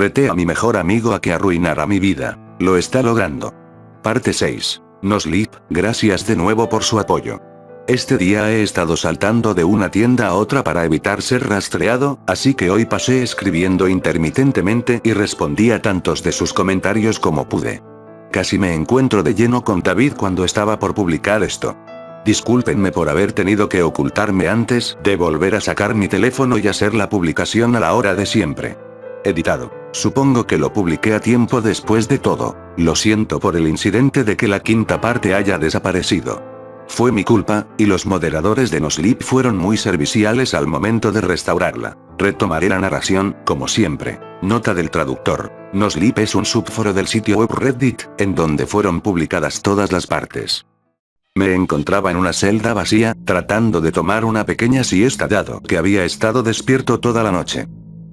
reté a mi mejor amigo a que arruinara mi vida. Lo está logrando. Parte 6. Noslip, gracias de nuevo por su apoyo. Este día he estado saltando de una tienda a otra para evitar ser rastreado, así que hoy pasé escribiendo intermitentemente y respondí a tantos de sus comentarios como pude. Casi me encuentro de lleno con David cuando estaba por publicar esto. Discúlpenme por haber tenido que ocultarme antes de volver a sacar mi teléfono y hacer la publicación a la hora de siempre. Editado. Supongo que lo publiqué a tiempo después de todo. Lo siento por el incidente de que la quinta parte haya desaparecido. Fue mi culpa, y los moderadores de Noslip fueron muy serviciales al momento de restaurarla. Retomaré la narración, como siempre. Nota del traductor. Noslip es un subforo del sitio web Reddit, en donde fueron publicadas todas las partes. Me encontraba en una celda vacía, tratando de tomar una pequeña siesta dado que había estado despierto toda la noche.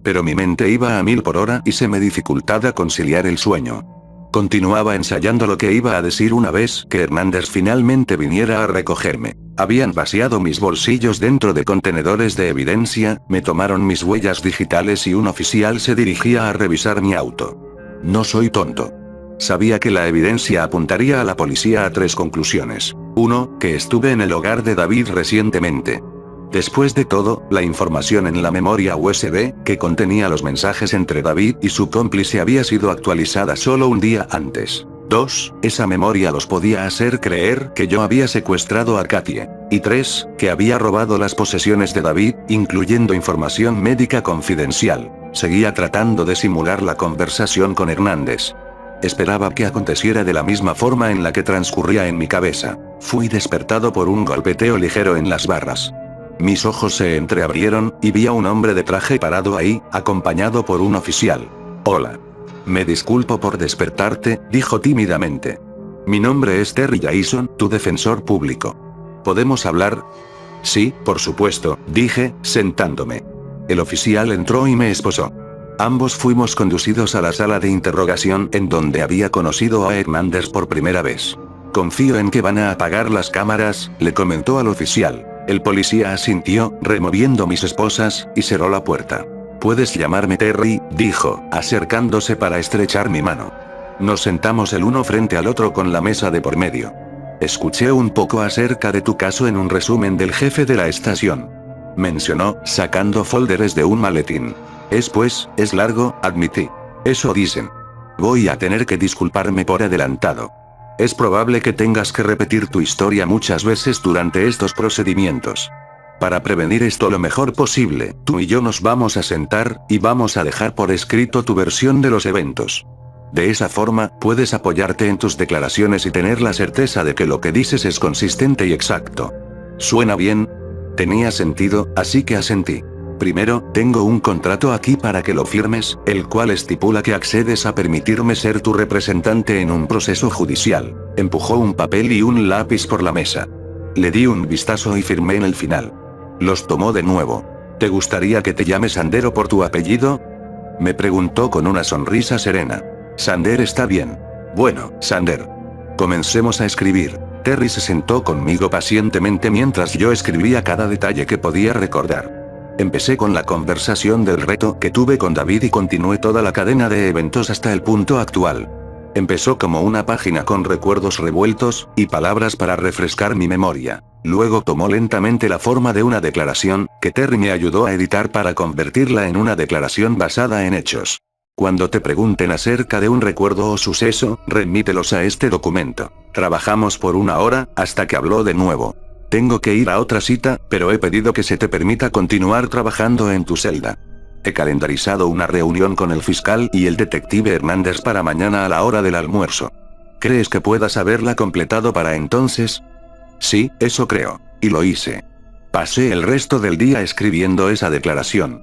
Pero mi mente iba a 1000 por hora y se me dificultaba conciliar el sueño. Continuaba ensayando lo que iba a decir una vez que Hernández finalmente viniera a recogerme. Habían vaciado mis bolsillos dentro de contenedores de evidencia, me tomaron mis huellas digitales y un oficial se dirigía a revisar mi auto. No soy tonto. Sabía que la evidencia apuntaría a la policía a 3 conclusiones. 1, que estuve en el hogar de David recientemente. Después de todo, la información en la memoria USB, que contenía los mensajes entre David y su cómplice había sido actualizada solo un día antes. 2, esa memoria los podía hacer creer que yo había secuestrado a Katie. Y 3, que había robado las posesiones de David, incluyendo información médica confidencial. Seguía tratando de simular la conversación con Hernández. Esperaba que aconteciera de la misma forma en la que transcurría en mi cabeza. Fui despertado por un golpeteo ligero en las barras. Mis ojos se entreabrieron, y vi a un hombre de traje parado ahí, acompañado por un oficial. Hola. Me disculpo por despertarte, dijo tímidamente. Mi nombre es Terry Jason, tu defensor público. ¿Podemos hablar? Sí, por supuesto, dije, sentándome. El oficial entró y me esposó. Ambos fuimos conducidos a la sala de interrogación en donde había conocido a Hernández por primera vez. Confío en que van a apagar las cámaras, le comentó al oficial. El policía asintió, removiendo mis esposas, y cerró la puerta. Puedes llamarme Terry, dijo, acercándose para estrechar mi mano. Nos sentamos el uno frente al otro con la mesa de por medio. Escuché un poco acerca de tu caso en un resumen del jefe de la estación. Mencionó, sacando folders de un maletín. Es largo, admití. Eso dicen. Voy a tener que disculparme por adelantado. Es probable que tengas que repetir tu historia muchas veces durante estos procedimientos. Para prevenir esto lo mejor posible, tú y yo nos vamos a sentar, y vamos a dejar por escrito tu versión de los eventos. De esa forma, puedes apoyarte en tus declaraciones y tener la certeza de que lo que dices es consistente y exacto. ¿Suena bien? Tenía sentido, así que asentí. Primero, tengo un contrato aquí para que lo firmes, el cual estipula que accedes a permitirme ser tu representante en un proceso judicial. Empujó un papel y un lápiz por la mesa. Le di un vistazo y firmé en el final. Los tomó de nuevo. ¿Te gustaría que te llame Sandero por tu apellido? Me preguntó con una sonrisa serena. Sander está bien. Bueno, Sander. Comencemos a escribir. Terry se sentó conmigo pacientemente mientras yo escribía cada detalle que podía recordar. Empecé con la conversación del reto que tuve con David y continué toda la cadena de eventos hasta el punto actual. Empezó como una página con recuerdos revueltos, y palabras para refrescar mi memoria. Luego tomó lentamente la forma de una declaración, que Terry me ayudó a editar para convertirla en una declaración basada en hechos. Cuando te pregunten acerca de un recuerdo o suceso, remítelos a este documento. Trabajamos por 1 hora, hasta que habló de nuevo. Tengo que ir a otra cita, pero he pedido que se te permita continuar trabajando en tu celda. He calendarizado una reunión con el fiscal y el detective Hernández para mañana a la hora del almuerzo. ¿Crees que puedas haberla completado para entonces? Sí, eso creo. Y lo hice. Pasé el resto del día escribiendo esa declaración.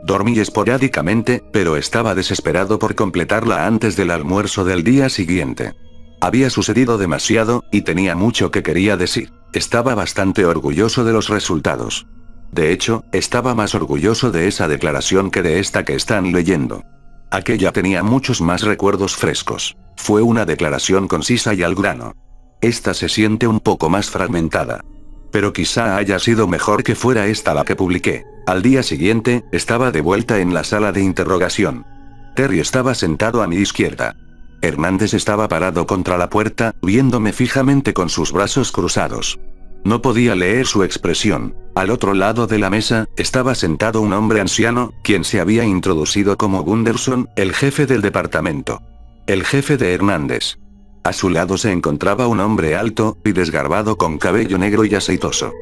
Dormí esporádicamente, pero estaba desesperado por completarla antes del almuerzo del día siguiente. Había sucedido demasiado, y tenía mucho que quería decir. Estaba bastante orgulloso de los resultados. De hecho, estaba más orgulloso de esa declaración que de esta que están leyendo. Aquella tenía muchos más recuerdos frescos. Fue una declaración concisa y al grano. Esta se siente un poco más fragmentada. Pero quizá haya sido mejor que fuera esta la que publiqué. Al día siguiente, estaba de vuelta en la sala de interrogación. Terry estaba sentado a mi izquierda. Hernández estaba parado contra la puerta, viéndome fijamente con sus brazos cruzados. No podía leer su expresión. Al otro lado de la mesa, estaba sentado un hombre anciano, quien se había introducido como Gunderson, el jefe del departamento. El jefe de Hernández. A su lado se encontraba un hombre alto y desgarbado con cabello negro y aceitoso.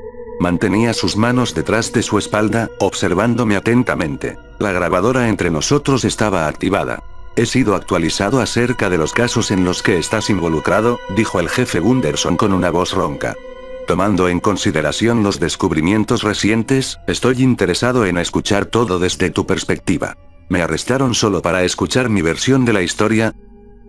Mantenía sus manos detrás de su espalda, observándome atentamente. La grabadora entre nosotros estaba activada. He sido actualizado acerca de los casos en los que estás involucrado, dijo el jefe Gunderson con una voz ronca. Tomando en consideración los descubrimientos recientes, estoy interesado en escuchar todo desde tu perspectiva. ¿Me arrestaron solo para escuchar mi versión de la historia?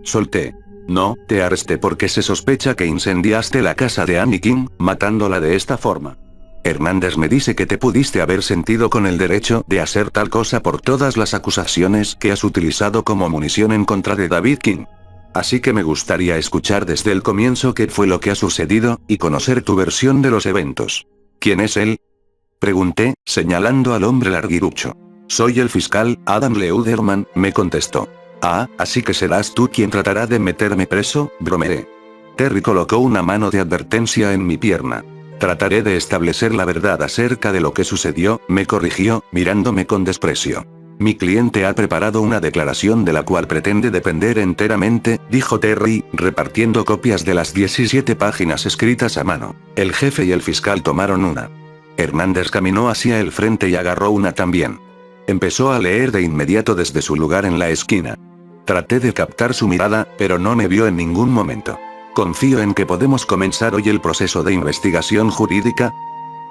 Solté. No, te arresté porque se sospecha que incendiaste la casa de Annie King, matándola de esta forma. Hernández me dice que te pudiste haber sentido con el derecho de hacer tal cosa por todas las acusaciones que has utilizado como munición en contra de David King. Así que me gustaría escuchar desde el comienzo qué fue lo que ha sucedido, y conocer tu versión de los eventos. ¿Quién es él? Pregunté, señalando al hombre larguirucho. Soy el fiscal, Adam Leuderman, me contestó. Ah, así que serás tú quien tratará de meterme preso, bromeé. Terry colocó una mano de advertencia en mi pierna. Trataré de establecer la verdad acerca de lo que sucedió, me corrigió, mirándome con desprecio. Mi cliente ha preparado una declaración de la cual pretende depender enteramente, dijo Terry, repartiendo copias de las 17 páginas escritas a mano. El jefe y el fiscal tomaron una. Hernández caminó hacia el frente y agarró una también. Empezó a leer de inmediato desde su lugar en la esquina. Traté de captar su mirada, pero no me vio en ningún momento. ¿Confío en que podemos comenzar hoy el proceso de investigación jurídica?,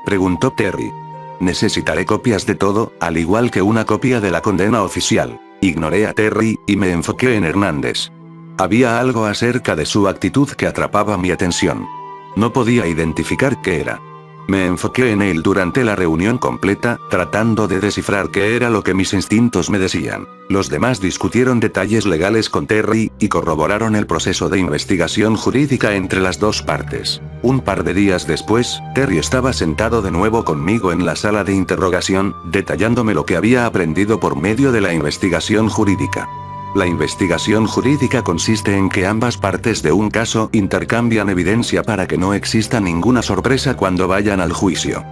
preguntó Terry. Necesitaré copias de todo, al igual que una copia de la condena oficial. Ignoré a Terry, y me enfoqué en Hernández. Había algo acerca de su actitud que atrapaba mi atención. No podía identificar qué era. Me enfoqué en él durante la reunión completa, tratando de descifrar qué era lo que mis instintos me decían. Los demás discutieron detalles legales con Terry, y corroboraron el proceso de investigación jurídica entre las dos partes. Un par de días después, Terry estaba sentado de nuevo conmigo en la sala de interrogación, detallándome lo que había aprendido por medio de la investigación jurídica. La investigación jurídica consiste en que ambas partes de un caso intercambian evidencia para que no exista ninguna sorpresa cuando vayan al juicio.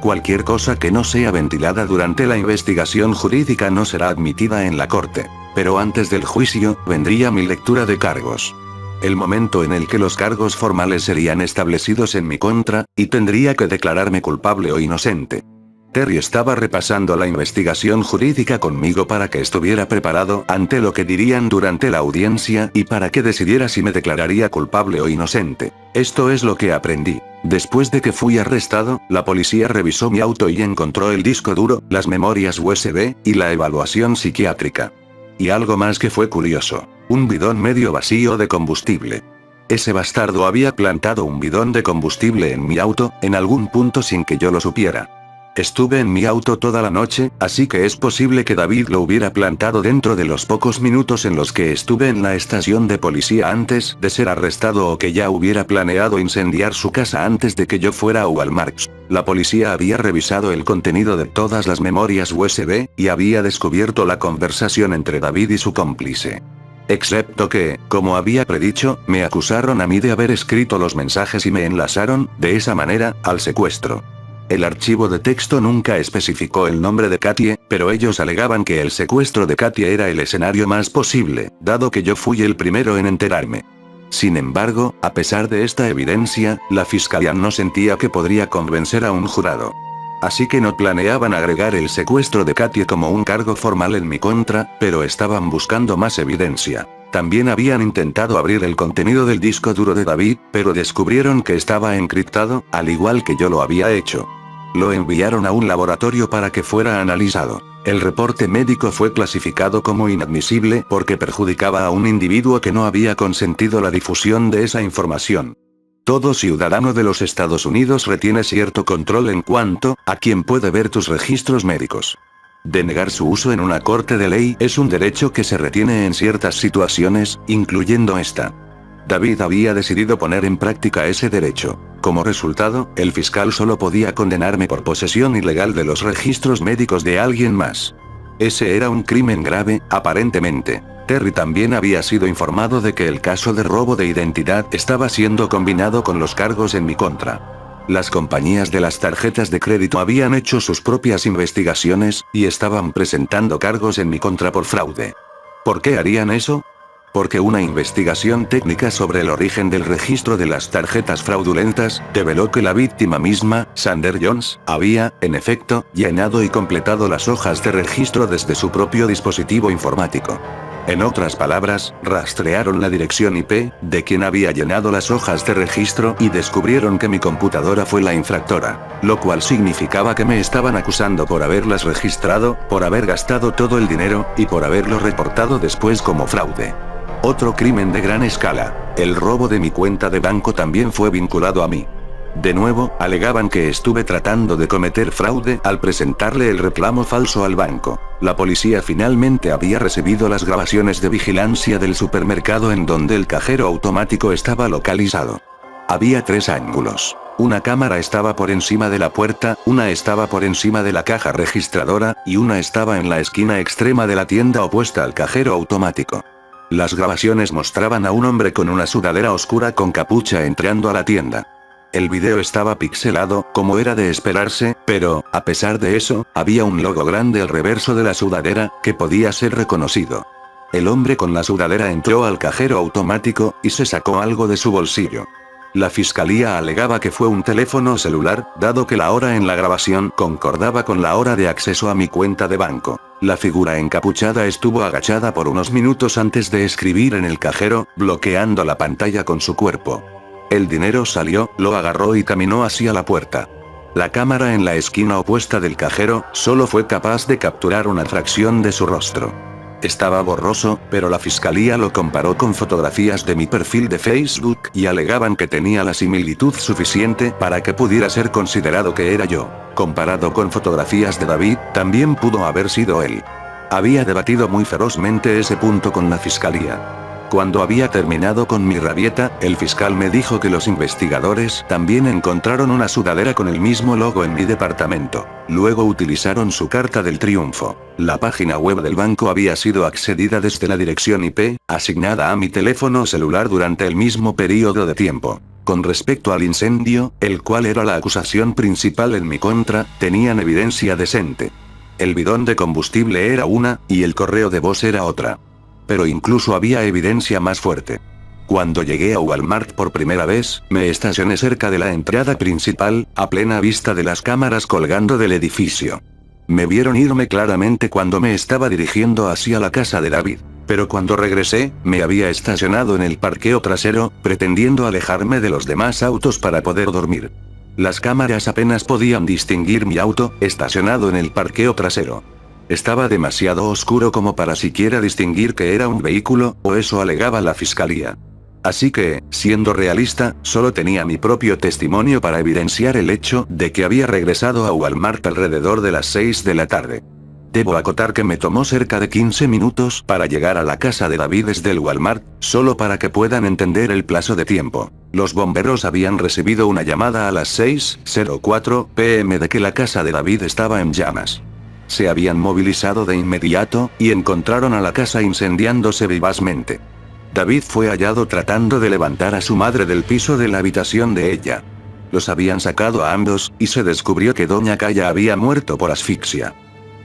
Cualquier cosa que no sea ventilada durante la investigación jurídica no será admitida en la corte. Pero antes del juicio, vendría mi lectura de cargos. El momento en el que los cargos formales serían establecidos en mi contra, y tendría que declararme culpable o inocente. Terry estaba repasando la investigación jurídica conmigo para que estuviera preparado ante lo que dirían durante la audiencia y para que decidiera si me declararía culpable o inocente. Esto es lo que aprendí. Después de que fui arrestado, la policía revisó mi auto y encontró el disco duro, las memorias USB, y la evaluación psiquiátrica. Y algo más que fue curioso. Un bidón medio vacío de combustible. Ese bastardo había plantado un bidón de combustible en mi auto, en algún punto sin que yo lo supiera. Estuve en mi auto toda la noche, así que es posible que David lo hubiera plantado dentro de los pocos minutos en los que estuve en la estación de policía antes de ser arrestado, o que ya hubiera planeado incendiar su casa antes de que yo fuera a Walmart. La policía había revisado el contenido de todas las memorias USB, y había descubierto la conversación entre David y su cómplice. Excepto que, como había predicho, me acusaron a mí de haber escrito los mensajes y me enlazaron, de esa manera, al secuestro. El archivo de texto nunca especificó el nombre de Katie, pero ellos alegaban que el secuestro de Katie era el escenario más posible, dado que yo fui el primero en enterarme. Sin embargo, a pesar de esta evidencia, la fiscalía no sentía que podría convencer a un jurado. Así que no planeaban agregar el secuestro de Katie como un cargo formal en mi contra, pero estaban buscando más evidencia. También habían intentado abrir el contenido del disco duro de David, pero descubrieron que estaba encriptado, al igual que yo lo había hecho. Lo enviaron a un laboratorio para que fuera analizado. El reporte médico fue clasificado como inadmisible porque perjudicaba a un individuo que no había consentido la difusión de esa información. Todo ciudadano de los Estados Unidos retiene cierto control en cuanto a quién puede ver tus registros médicos. Denegar su uso en una corte de ley es un derecho que se retiene en ciertas situaciones, incluyendo esta. David había decidido poner en práctica ese derecho. Como resultado, el fiscal solo podía condenarme por posesión ilegal de los registros médicos de alguien más. Ese era un crimen grave, aparentemente. Terry también había sido informado de que el caso de robo de identidad estaba siendo combinado con los cargos en mi contra. Las compañías de las tarjetas de crédito habían hecho sus propias investigaciones, y estaban presentando cargos en mi contra por fraude. ¿Por qué harían eso? Porque una investigación técnica sobre el origen del registro de las tarjetas fraudulentas develó que la víctima misma, Sander Jones, había, en efecto, llenado y completado las hojas de registro desde su propio dispositivo informático. En otras palabras, rastrearon la dirección IP de quien había llenado las hojas de registro y descubrieron que mi computadora fue la infractora, lo cual significaba que me estaban acusando por haberlas registrado, por haber gastado todo el dinero, y por haberlo reportado después como fraude. Otro crimen de gran escala, el robo de mi cuenta de banco, también fue vinculado a mí. De nuevo, alegaban que estuve tratando de cometer fraude al presentarle el reclamo falso al banco. La policía finalmente había recibido las grabaciones de vigilancia del supermercado en donde el cajero automático estaba localizado. Había 3 ángulos. Una cámara estaba por encima de la puerta, una estaba por encima de la caja registradora, y una estaba en la esquina extrema de la tienda opuesta al cajero automático. Las grabaciones mostraban a un hombre con una sudadera oscura con capucha entrando a la tienda. El video estaba pixelado, como era de esperarse, pero, a pesar de eso, había un logo grande al reverso de la sudadera, que podía ser reconocido. El hombre con la sudadera entró al cajero automático, y se sacó algo de su bolsillo. La fiscalía alegaba que fue un teléfono celular, dado que la hora en la grabación concordaba con la hora de acceso a mi cuenta de banco. La figura encapuchada estuvo agachada por unos minutos antes de escribir en el cajero, bloqueando la pantalla con su cuerpo. El dinero salió, lo agarró y caminó hacia la puerta. La cámara en la esquina opuesta del cajero solo fue capaz de capturar una fracción de su rostro. Estaba borroso, pero la fiscalía lo comparó con fotografías de mi perfil de Facebook y alegaban que tenía la similitud suficiente para que pudiera ser considerado que era yo. Comparado con fotografías de David, también pudo haber sido él. Había debatido muy ferozmente ese punto con la fiscalía. Cuando había terminado con mi rabieta, el fiscal me dijo que los investigadores también encontraron una sudadera con el mismo logo en mi departamento. Luego utilizaron su carta del triunfo. La página web del banco había sido accedida desde la dirección IP, asignada a mi teléfono celular durante el mismo periodo de tiempo. Con respecto al incendio, el cual era la acusación principal en mi contra, tenían evidencia decente. El bidón de combustible era una, y el correo de voz era otra. Pero incluso había evidencia más fuerte. Cuando llegué a Walmart por primera vez, me estacioné cerca de la entrada principal, a plena vista de las cámaras colgando del edificio. Me vieron irme claramente cuando me estaba dirigiendo hacia la casa de David. Pero cuando regresé, me había estacionado en el parqueo trasero, pretendiendo alejarme de los demás autos para poder dormir. Las cámaras apenas podían distinguir mi auto, estacionado en el parqueo trasero. Estaba demasiado oscuro como para siquiera distinguir que era un vehículo, o eso alegaba la fiscalía. Así que, siendo realista, solo tenía mi propio testimonio para evidenciar el hecho de que había regresado a Walmart alrededor de las 6 de la tarde. Debo acotar que me tomó cerca de 15 minutos para llegar a la casa de David desde el Walmart, solo para que puedan entender el plazo de tiempo. Los bomberos habían recibido una llamada a las 6:04 p.m. de que la casa de David estaba en llamas. Se habían movilizado de inmediato, y encontraron a la casa incendiándose vivazmente. David fue hallado tratando de levantar a su madre del piso de la habitación de ella. Los habían sacado a ambos, y se descubrió que Doña Calla había muerto por asfixia.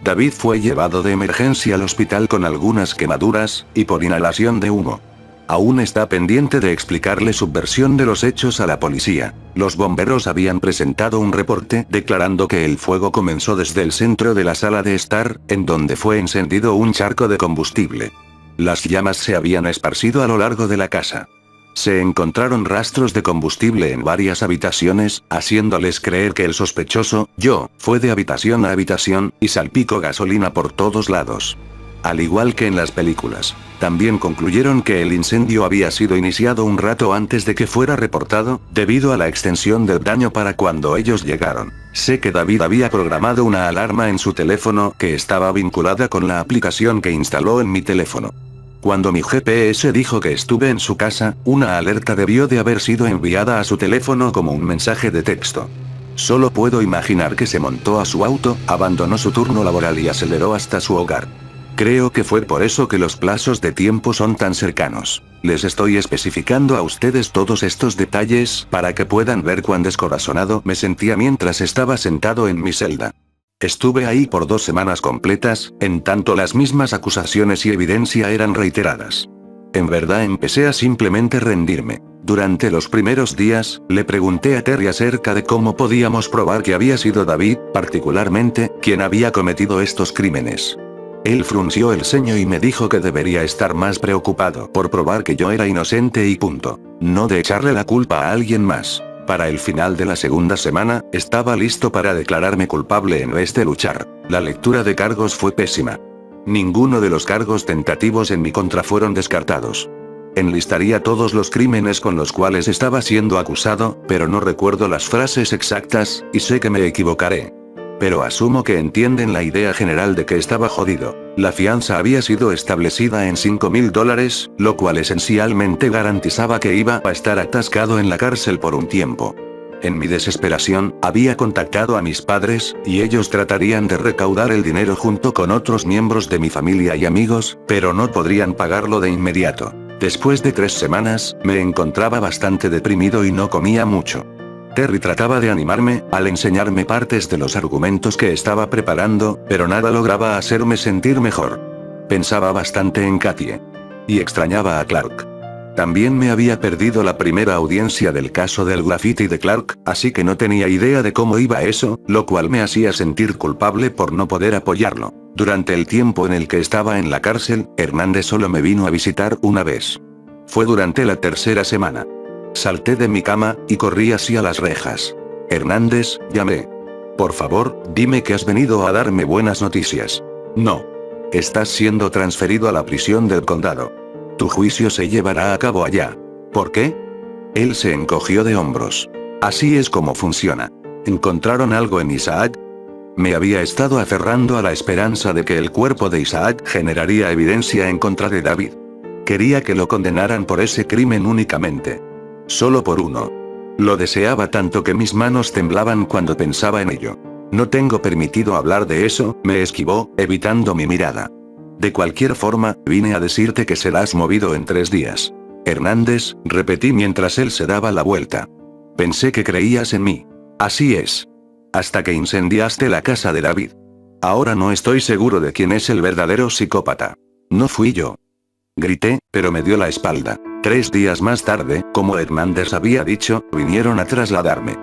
David fue llevado de emergencia al hospital con algunas quemaduras, y por inhalación de humo. Aún está pendiente de explicarle su versión de los hechos a la policía. Los bomberos habían presentado un reporte declarando que el fuego comenzó desde el centro de la sala de estar, en donde fue encendido un charco de combustible. Las llamas se habían esparcido a lo largo de la casa. Se encontraron rastros de combustible en varias habitaciones, haciéndoles creer que el sospechoso, yo, fue de habitación a habitación, y salpicó gasolina por todos lados. Al igual que en las películas, también concluyeron que el incendio había sido iniciado un rato antes de que fuera reportado, debido a la extensión del daño para cuando ellos llegaron. Sé que David había programado una alarma en su teléfono que estaba vinculada con la aplicación que instaló en mi teléfono. Cuando mi GPS dijo que estuve en su casa, una alerta debió de haber sido enviada a su teléfono como un mensaje de texto. Solo puedo imaginar que se montó a su auto, abandonó su turno laboral y aceleró hasta su hogar. Creo que fue por eso que los plazos de tiempo son tan cercanos. Les estoy especificando a ustedes todos estos detalles para que puedan ver cuán descorazonado me sentía mientras estaba sentado en mi celda. Estuve ahí por 2 semanas completas, en tanto las mismas acusaciones y evidencia eran reiteradas. En verdad empecé a simplemente rendirme. Durante los primeros días, le pregunté a Terry acerca de cómo podíamos probar que había sido David, particularmente, quien había cometido estos crímenes. Él frunció el ceño y me dijo que debería estar más preocupado por probar que yo era inocente y punto. No de echarle la culpa a alguien más. Para el final de la segunda semana, estaba listo para declararme culpable en vez de luchar. La lectura de cargos fue pésima. Ninguno de los cargos tentativos en mi contra fueron descartados. Enlistaría todos los crímenes con los cuales estaba siendo acusado, pero no recuerdo las frases exactas, y sé que me equivocaré. Pero asumo que entienden la idea general de que estaba jodido. La fianza había sido establecida en $5,000, lo cual esencialmente garantizaba que iba a estar atascado en la cárcel por un tiempo. En mi desesperación, había contactado a mis padres, y ellos tratarían de recaudar el dinero junto con otros miembros de mi familia y amigos, pero no podrían pagarlo de inmediato. Después de 3 semanas, me encontraba bastante deprimido y no comía mucho. Terry trataba de animarme, al enseñarme partes de los argumentos que estaba preparando, pero nada lograba hacerme sentir mejor. Pensaba bastante en Katie. Y extrañaba a Clark. También me había perdido la primera audiencia del caso del graffiti de Clark, así que no tenía idea de cómo iba eso, lo cual me hacía sentir culpable por no poder apoyarlo. Durante el tiempo en el que estaba en la cárcel, Hernández solo me vino a visitar una vez. Fue durante la 3ª semana. Salté de mi cama, y corrí hacia las rejas. Hernández, llamé. Por favor, dime que has venido a darme buenas noticias. No. Estás siendo transferido a la prisión del condado. Tu juicio se llevará a cabo allá. ¿Por qué? Él se encogió de hombros. Así es como funciona. ¿Encontraron algo en Isaac? Me había estado aferrando a la esperanza de que el cuerpo de Isaac generaría evidencia en contra de David. Quería que lo condenaran por ese crimen únicamente. Solo por uno. Lo deseaba tanto que mis manos temblaban cuando pensaba en ello. No tengo permitido hablar de eso, me esquivó, evitando mi mirada. De cualquier forma, vine a decirte que serás movido en 3 días. Hernández, repetí mientras él se daba la vuelta. Pensé que creías en mí. Así es. Hasta que incendiaste la casa de David. Ahora no estoy seguro de quién es el verdadero psicópata. No fui yo. Grité, pero me dio la espalda. 3 días más tarde, como Hernández había dicho, vinieron a trasladarme.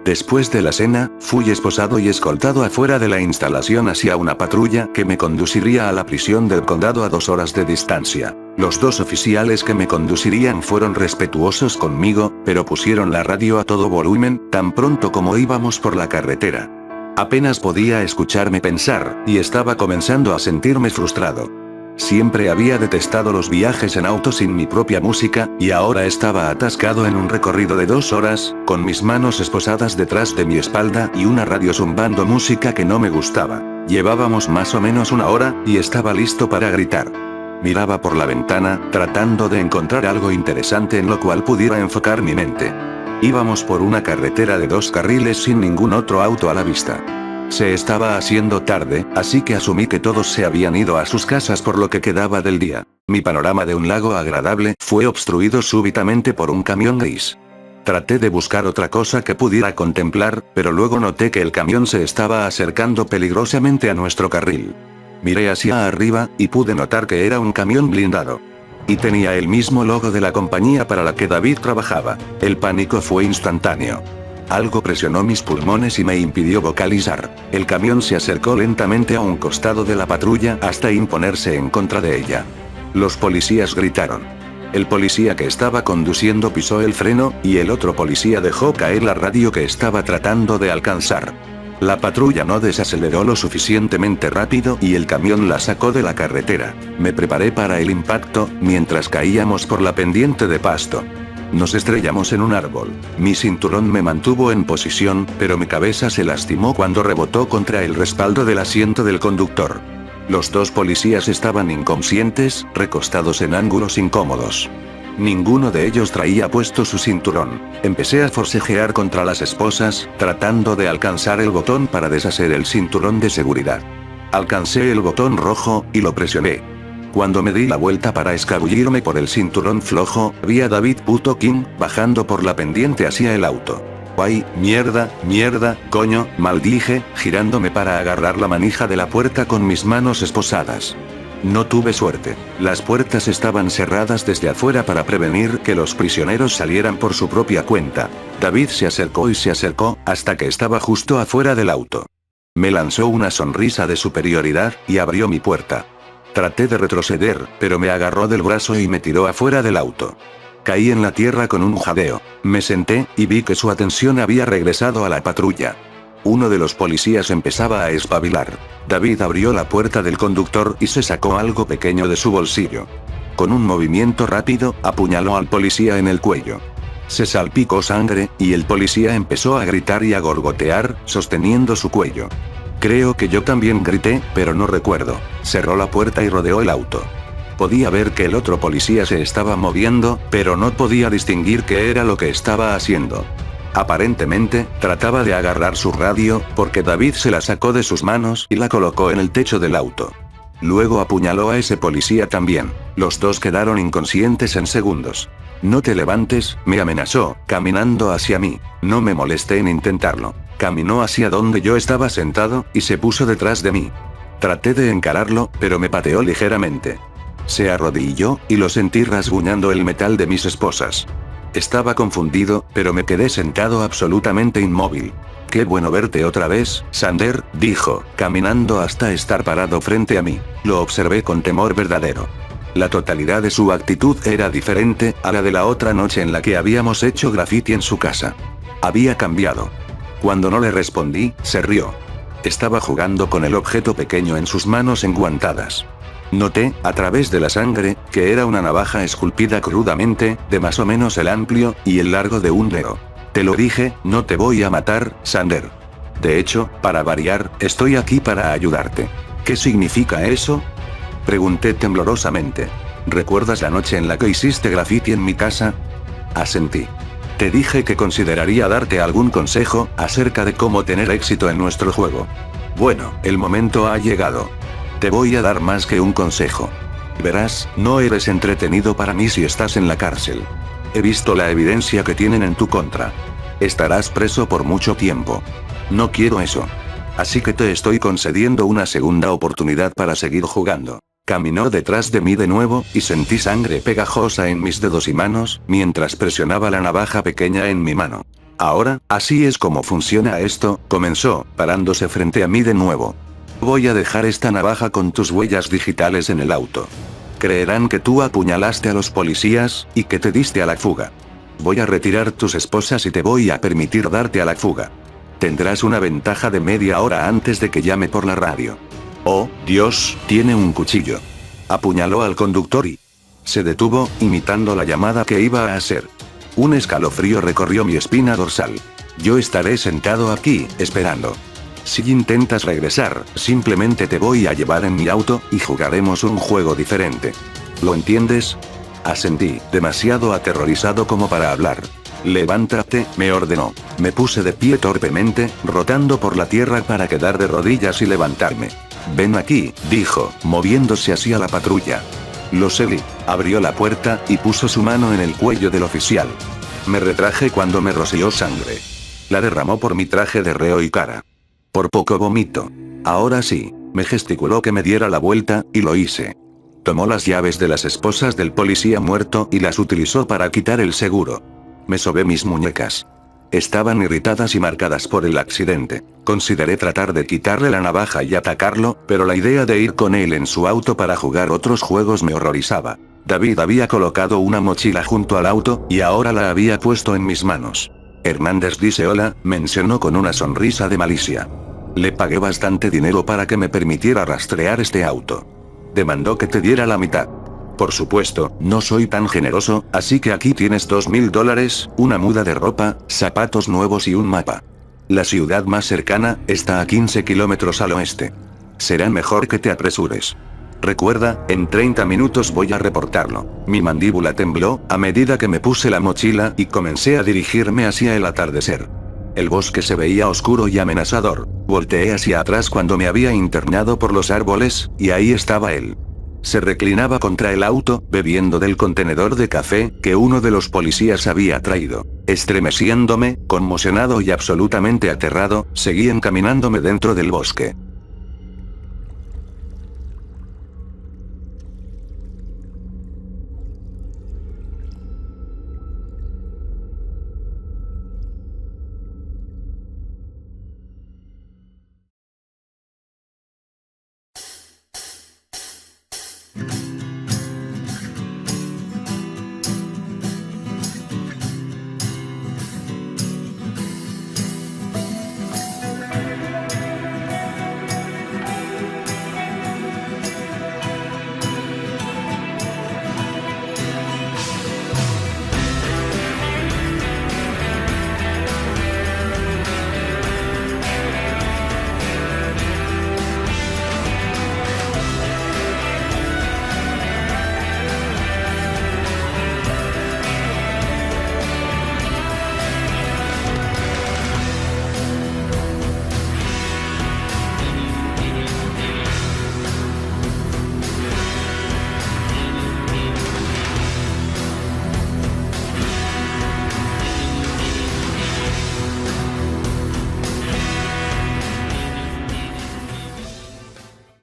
Después de la cena, fui esposado y escoltado afuera de la instalación hacia una patrulla que me conduciría a la prisión del condado a 2 horas de distancia. Los 2 oficiales que me conducirían fueron respetuosos conmigo, pero pusieron la radio a todo volumen, tan pronto como íbamos por la carretera. Apenas podía escucharme pensar, y estaba comenzando a sentirme frustrado. Siempre había detestado los viajes en auto sin mi propia música, y ahora estaba atascado en un recorrido de 2 horas, con mis manos esposadas detrás de mi espalda y una radio zumbando música que no me gustaba. Llevábamos más o menos 1 hora, y estaba listo para gritar. Miraba por la ventana, tratando de encontrar algo interesante en lo cual pudiera enfocar mi mente. Íbamos por una carretera de 2 carriles sin ningún otro auto a la vista. Se estaba haciendo tarde, así que asumí que todos se habían ido a sus casas por lo que quedaba del día. Mi panorama de un lago agradable fue obstruido súbitamente por un camión gris. Traté de buscar otra cosa que pudiera contemplar, pero luego noté que el camión se estaba acercando peligrosamente a nuestro carril. Miré hacia arriba, y pude notar que era un camión blindado. Y tenía el mismo logo de la compañía para la que David trabajaba. El pánico fue instantáneo. Algo presionó mis pulmones y me impidió vocalizar. El camión se acercó lentamente a un costado de la patrulla hasta imponerse en contra de ella. Los policías gritaron. El policía que estaba conduciendo pisó el freno, y el otro policía dejó caer la radio que estaba tratando de alcanzar. La patrulla no desaceleró lo suficientemente rápido y el camión la sacó de la carretera. Me preparé para el impacto, mientras caíamos por la pendiente de pasto. Nos estrellamos en un árbol. Mi cinturón me mantuvo en posición, pero mi cabeza se lastimó cuando rebotó contra el respaldo del asiento del conductor. Los 2 policías estaban inconscientes, recostados en ángulos incómodos. Ninguno de ellos traía puesto su cinturón. Empecé a forcejear contra las esposas, tratando de alcanzar el botón para deshacer el cinturón de seguridad. Alcancé el botón rojo, y lo presioné. Cuando me di la vuelta para escabullirme por el cinturón flojo, vi a David puto King, bajando por la pendiente hacia el auto. ¡Ay, mierda, coño!, maldije, girándome para agarrar la manija de la puerta con mis manos esposadas. No tuve suerte. Las puertas estaban cerradas desde afuera para prevenir que los prisioneros salieran por su propia cuenta. David se acercó y se acercó, hasta que estaba justo afuera del auto. Me lanzó una sonrisa de superioridad, y abrió mi puerta. Traté de retroceder, pero me agarró del brazo y me tiró afuera del auto. Caí en la tierra con un jadeo. Me senté, y vi que su atención había regresado a la patrulla. Uno de los policías empezaba a espabilar. David abrió la puerta del conductor y se sacó algo pequeño de su bolsillo. Con un movimiento rápido, apuñaló al policía en el cuello. Se salpicó sangre, y el policía empezó a gritar y a gorgotear, sosteniendo su cuello. Creo que yo también grité, pero no recuerdo. Cerró la puerta y rodeó el auto. Podía ver que el otro policía se estaba moviendo, pero no podía distinguir qué era lo que estaba haciendo. Aparentemente, trataba de agarrar su radio, porque David se la sacó de sus manos y la colocó en el techo del auto. Luego apuñaló a ese policía también. Los dos quedaron inconscientes en segundos. No te levantes, me amenazó, caminando hacia mí. No me molesté en intentarlo. Caminó hacia donde yo estaba sentado, y se puso detrás de mí. Traté de encararlo, pero me pateó ligeramente. Se arrodilló, y lo sentí rasguñando el metal de mis esposas. Estaba confundido, pero me quedé sentado absolutamente inmóvil. «Qué bueno verte otra vez, Sander», dijo, caminando hasta estar parado frente a mí. Lo observé con temor verdadero. La totalidad de su actitud era diferente a la de la otra noche en la que habíamos hecho graffiti en su casa. Había cambiado. Cuando no le respondí, se rió. Estaba jugando con el objeto pequeño en sus manos enguantadas. Noté, a través de la sangre, que era una navaja esculpida crudamente, de más o menos el amplio y el largo de un dedo. Te lo dije, no te voy a matar, Sander. De hecho, para variar, estoy aquí para ayudarte. ¿Qué significa eso?, pregunté temblorosamente. ¿Recuerdas la noche en la que hiciste graffiti en mi casa? Asentí. Te dije que consideraría darte algún consejo acerca de cómo tener éxito en nuestro juego. Bueno, el momento ha llegado. Te voy a dar más que un consejo. Verás, no eres entretenido para mí si estás en la cárcel. He visto la evidencia que tienen en tu contra. Estarás preso por mucho tiempo. No quiero eso. Así que te estoy concediendo una segunda oportunidad para seguir jugando. Caminó detrás de mí de nuevo, y sentí sangre pegajosa en mis dedos y manos, mientras presionaba la navaja pequeña en mi mano. Ahora, así es como funciona esto, comenzó, parándose frente a mí de nuevo. Voy a dejar esta navaja con tus huellas digitales en el auto. Creerán que tú apuñalaste a los policías, y que te diste a la fuga. Voy a retirar tus esposas y te voy a permitir darte a la fuga. Tendrás una ventaja de media hora antes de que llame por la radio. Oh, Dios, tiene un cuchillo. Apuñaló al conductor y se detuvo, imitando la llamada que iba a hacer. Un escalofrío recorrió mi espina dorsal. Yo estaré sentado aquí, esperando. Si intentas regresar, simplemente te voy a llevar en mi auto, y jugaremos un juego diferente. ¿Lo entiendes? Asentí, demasiado aterrorizado como para hablar. Levántate, me ordenó. Me puse de pie torpemente, rotando por la tierra para quedar de rodillas y levantarme. Ven aquí, dijo, moviéndose hacia la patrulla. Lo seguí. Abrió la puerta, y puso su mano en el cuello del oficial. Me retraje cuando me roció sangre. La derramó por mi traje de reo y cara. Por poco vomito. Ahora sí, me gesticuló que me diera la vuelta, y lo hice. Tomó las llaves de las esposas del policía muerto y las utilizó para quitar el seguro. Me sobé mis muñecas. Estaban irritadas y marcadas por el accidente. Consideré tratar de quitarle la navaja y atacarlo, pero la idea de ir con él en su auto para jugar otros juegos me horrorizaba. David había colocado una mochila junto al auto, y ahora la había puesto en mis manos. Hernández dice hola, mencionó con una sonrisa de malicia. Le pagué bastante dinero para que me permitiera rastrear este auto. Demandó que te diera la mitad. Por supuesto, no soy tan generoso, así que aquí tienes $2000, una muda de ropa, zapatos nuevos y un mapa. La ciudad más cercana está a 15 kilómetros al oeste. Será mejor que te apresures. Recuerda, en 30 minutos voy a reportarlo. Mi mandíbula tembló, a medida que me puse la mochila y comencé a dirigirme hacia el atardecer. El bosque se veía oscuro y amenazador. Volteé hacia atrás cuando me había internado por los árboles, y ahí estaba él. Se reclinaba contra el auto, bebiendo del contenedor de café que uno de los policías había traído. Estremeciéndome, conmocionado y absolutamente aterrado, seguí encaminándome dentro del bosque.